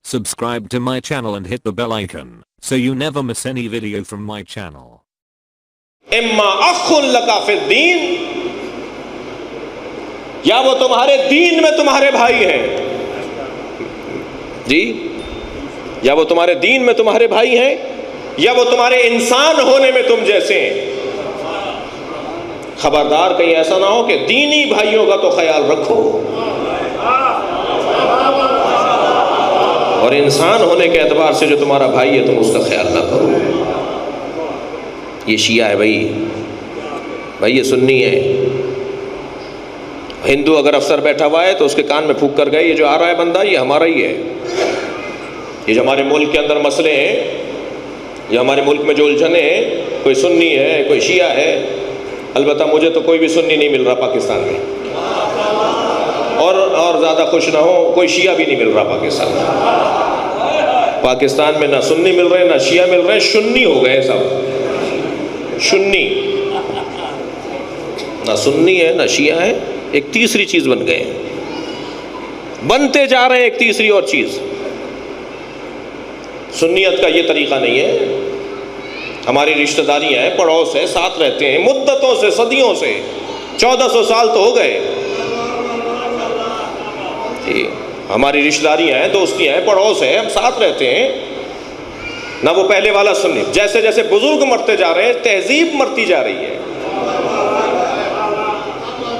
Subscribe to my channel and hit the bell icon so you never miss any video from my channel. اما اخن لکا فی الدین، یا وہ تمہارے دین میں تمہارے بھائی ہیں، جی، یا وہ تمہارے دین میں تمہارے بھائی ہیں، یا وہ تمہارے انسان ہونے میں تم جیسے ہیں۔ خبردار کہیں ایسا نہ ہو کہ دینی بھائیوں کا تو خیال رکھو اور انسان ہونے کے اعتبار سے جو تمہارا بھائی ہے تم اس کا خیال نہ کرو۔ یہ شیعہ ہے بھائی، یہ سنی ہے۔ ہندو اگر افسر بیٹھا ہوا ہے تو اس کے کان میں پھونک کر گئے یہ جو آ رہا ہے بندہ یہ ہمارا ہی ہے۔ یہ جو ہمارے ملک کے اندر مسئلے ہیں، یہ ہمارے ملک میں جو الجھنیں ہیں، کوئی سنی ہے کوئی شیعہ ہے۔ البتہ مجھے تو کوئی بھی سنی نہیں مل رہا پاکستان میں، اور زیادہ خوش نہ ہو کوئی شیعہ بھی نہیں مل رہا پاکستان میں۔ پاکستان میں نہ سنی مل رہے نہ شیعہ مل رہے، سنی ہو گئے سب، سنی، نہ سنی ہے نہ شیعہ ہے، ایک تیسری چیز بن گئے ہیں، بنتے جا رہے ہیں ایک تیسری اور چیز۔ سنیت کا یہ طریقہ نہیں ہے۔ ہماری رشتہ داریاں ہیں، پڑوس ہے، ساتھ رہتے ہیں مدتوں سے، صدیوں سے، 1400 سال تو ہو گئے جی۔ ہماری رشتہ داریاں ہیں، دوستیاں ہیں، پڑوس ہے، ہم ساتھ رہتے ہیں۔ نہ وہ پہلے والا سنی، جیسے جیسے بزرگ مرتے جا رہے ہیں تہذیب مرتی جا رہی ہے،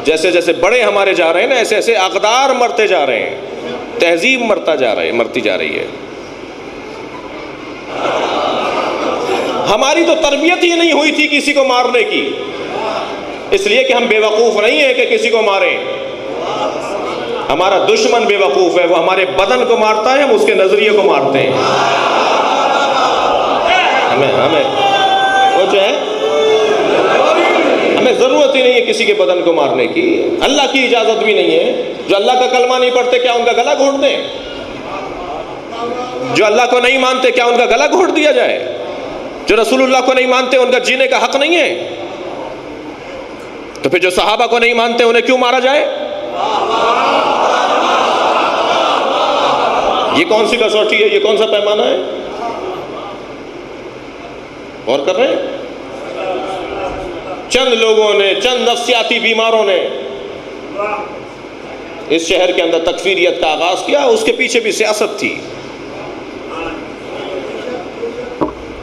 جیسے جیسے بڑے ہمارے جا رہے ہیں نا ایسے ایسے اقدار مرتے جا رہے ہیں، تہذیب مرتی جا رہی ہے۔ ہماری تو تربیت ہی نہیں ہوئی تھی کسی کو مارنے کی، اس لیے کہ ہم بے وقوف نہیں ہیں کہ کسی کو ماریں۔ ہمارا دشمن بے وقوف ہے، وہ ہمارے بدن کو مارتا ہے، ہم اس کے نظریے کو مارتے ہیں۔ ہمیں وہ جو ہے ہمیں ضرورت ہی نہیں ہے کسی کے بدن کو مارنے کی، اللہ کی اجازت بھی نہیں ہے۔ جو اللہ کا کلمہ نہیں پڑھتے کیا ان کا گلا گھونٹ دیں؟ جو اللہ کو نہیں مانتے کیا ان کا گلا گھونٹ دیا جائے؟ جو رسول اللہ کو نہیں مانتے ان کا جینے کا حق نہیں ہے؟ تو پھر جو صحابہ کو نہیں مانتے انہیں کیوں مارا جائے؟ یہ کون سی کسوٹی ہے، یہ کون سا پیمانہ ہے؟ غور کر رہے ہیں؟ چند لوگوں نے، چند نفسیاتی بیماروں نے اس شہر کے اندر تکفیریت کا آغاز کیا، اس کے پیچھے بھی سیاست تھی۔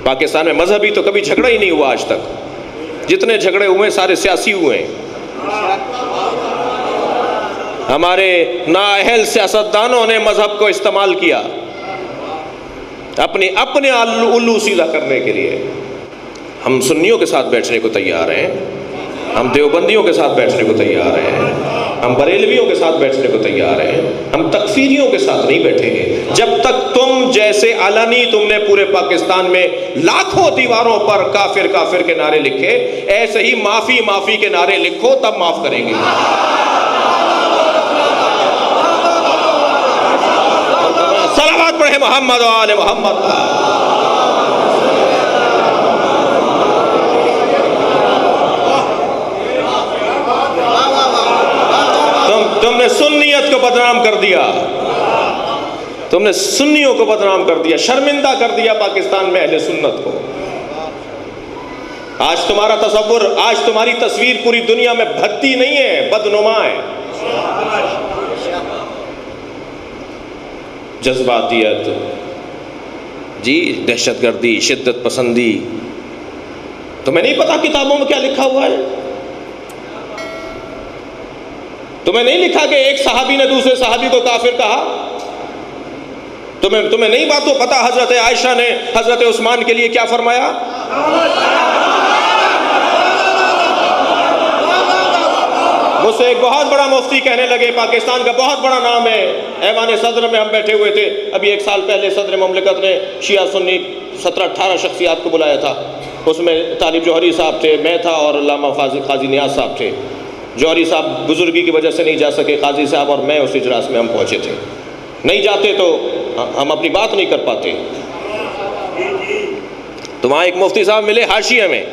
پاکستان میں مذہبی تو کبھی جھگڑا ہی نہیں ہوا آج تک، جتنے جھگڑے ہوئے سارے سیاسی ہوئے ہیں۔ ہمارے نااہل سیاستدانوں نے مذہب کو استعمال کیا اپنے الو سیدھا کرنے کے لیے۔ ہم سنیوں کے ساتھ بیٹھنے کو تیار ہیں، ہم دیوبندیوں کے ساتھ بیٹھنے کو تیار ہیں، ہم بریلویوں کے ساتھ بیٹھنے کو تیار ہیں، ہم تکفیریوں کے ساتھ نہیں بیٹھیں گے جب تک تم جیسے علنی تم نے پورے پاکستان میں لاکھوں دیواروں پر کافر کافر کے نعرے لکھے، ایسے ہی معافی معافی کے نعرے لکھو، تب معاف کریں گے۔ صلوات پڑھے محمد و آل محمد۔ تم نے سنیت کو بدنام کر دیا، تم نے سنیوں کو بدنام کر دیا، شرمندہ کر دیا پاکستان میں اہل سنت کو۔ آج تمہارا تصور، آج تمہاری تصویر پوری دنیا میں بھدی نہیں ہے، بدنما ہے۔ جذباتیت، جی، دہشت گردی، شدت پسندی، تمہیں نہیں پتا کتابوں میں کیا لکھا ہوا ہے؟ تمہیں نہیں لکھا کہ ایک صحابی نے دوسرے صحابی کو کافر کہا؟ تمہیں نہیں بات تو پتا حضرت عائشہ نے حضرت عثمان کے لیے کیا فرمایا؟ مجھ سے ایک بہت بڑا مفتی کہنے لگے، پاکستان کا بہت بڑا نام ہے، ایوان صدر میں ہم بیٹھے ہوئے تھے، ابھی 1 سال پہلے صدر مملکت نے شیعہ سنی 17-18 شخصیات کو بلایا تھا، اس میں طالب جوہری صاحب تھے، میں تھا اور علامہ قاضی نیاز صاحب تھے۔ جوہری صاحب بزرگی کی وجہ سے نہیں جا سکے، قاضی صاحب اور میں اس اجلاس میں ہم پہنچے تھے۔ نہیں جاتے تو ہم اپنی بات نہیں کر پاتے۔ تو وہاں ایک مفتی صاحب ملے حاشیہ میں،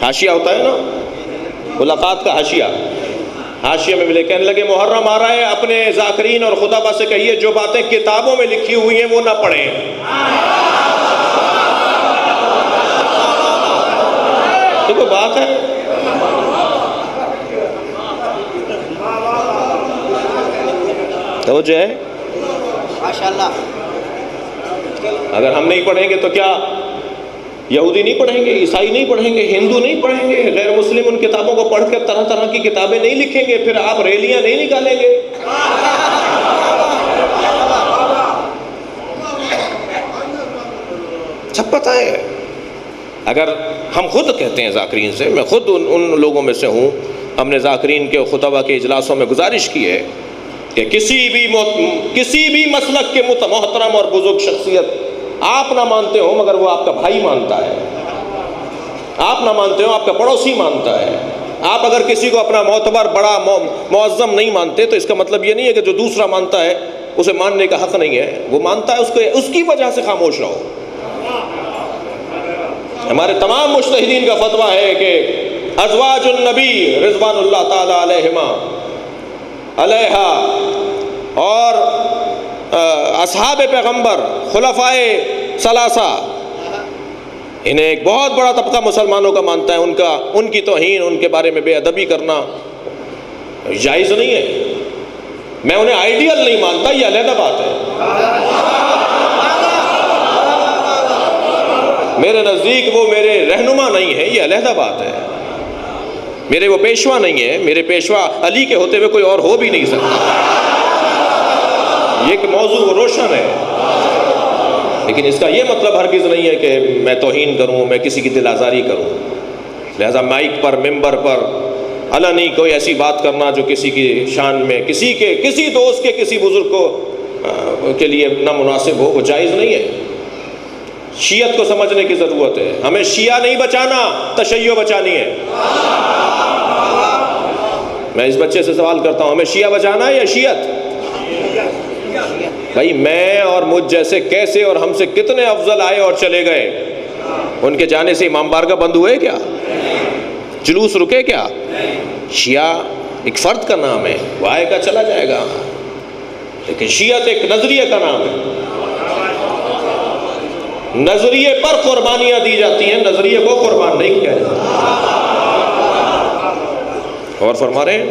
حاشیہ ہوتا ہے نا، ملاقات کا حاشیہ، حاشیے میں ملے، کہنے لگے محرم آ رہا ہے، اپنے ذاکرین اور خطبہ سے کہیے جو باتیں کتابوں میں لکھی ہوئی ہیں وہ نہ پڑھیں۔ یہ کوئی بات ہے؟ توجہ ہے؟ ماشاءاللہ۔ اگر ہم نہیں پڑھیں گے تو کیا یہودی نہیں پڑھیں گے، عیسائی نہیں پڑھیں گے، ہندو نہیں پڑھیں گے، غیر مسلم ان کتابوں کو پڑھ کر طرح طرح کی کتابیں نہیں لکھیں گے، پھر آپ ریلیاں نہیں نکالیں گے؟ سب پتہ ہے۔ اگر ہم خود کہتے ہیں ذاکرین سے، میں خود ان لوگوں میں سے ہوں، ہم نے ذاکرین کے خطبہ کے اجلاسوں میں گزارش کی ہے کہ کسی بھی مسلک کے محترم اور بزرگ شخصیت آپ نہ مانتے ہو مگر وہ آپ کا بھائی مانتا ہے، آپ نہ مانتے ہو آپ کا پڑوسی مانتا ہے، آپ اگر کسی کو اپنا معتبر بڑا معظم نہیں مانتے تو اس کا مطلب یہ نہیں ہے کہ جو دوسرا مانتا ہے اسے ماننے کا حق نہیں ہے، وہ مانتا ہے اس کی وجہ سے خاموش رہو۔ ہمارے تمام مجتہدین کا فتویٰ ہے کہ ازواج النبی رضوان اللہ تعالی علیہما علیہا اور اصحاب پیغمبر خلفائے ثلاثہ، انہیں ایک بہت بڑا طبقہ مسلمانوں کا مانتا ہے، ان کی توہین، ان کے بارے میں بے ادبی کرنا جائز نہیں ہے۔ میں انہیں آئیڈیل نہیں مانتا، یہ علیحدہ بات ہے، میرے نزدیک وہ میرے رہنما نہیں ہے، یہ علیحدہ بات ہے، میرے وہ پیشوا نہیں ہے، میرے پیشوا علی کے ہوتے ہوئے کوئی اور ہو بھی نہیں سکتا، یہ کہ موضوع روشن ہے، لیکن اس کا یہ مطلب ہرگز نہیں ہے کہ میں توہین کروں، میں کسی کی دل آزاری کروں۔ لہذا مائک پر، ممبر پر علنی کوئی ایسی بات کرنا جو کسی کی شان میں، کسی دوست کے کسی بزرگ کو کے لیے نامناسب ہو، وہ جائز نہیں ہے۔ شیعت کو سمجھنے کی ضرورت ہے، ہمیں شیعہ نہیں بچانا، تشیع بچانی ہے۔ میں اس بچے سے سوال کرتا ہوں، ہمیں شیعہ بچانا ہے یا شیعت؟ بھائی میں اور مجھ جیسے کیسے اور ہم سے کتنے افضل آئے اور چلے گئے، ان کے جانے سے امام بارگاہ بند ہوئے کیا؟ جلوس رکے کیا؟ شیعہ ایک فرد کا نام ہے، وہ آئے گا چلا جائے گا، لیکن شیعت ایک نظریے کا نام ہے، نظریے پر قربانیاں دی جاتی ہیں، نظریے کو قربان نہیں کیا جاتا۔ اور فرما رہے ہیں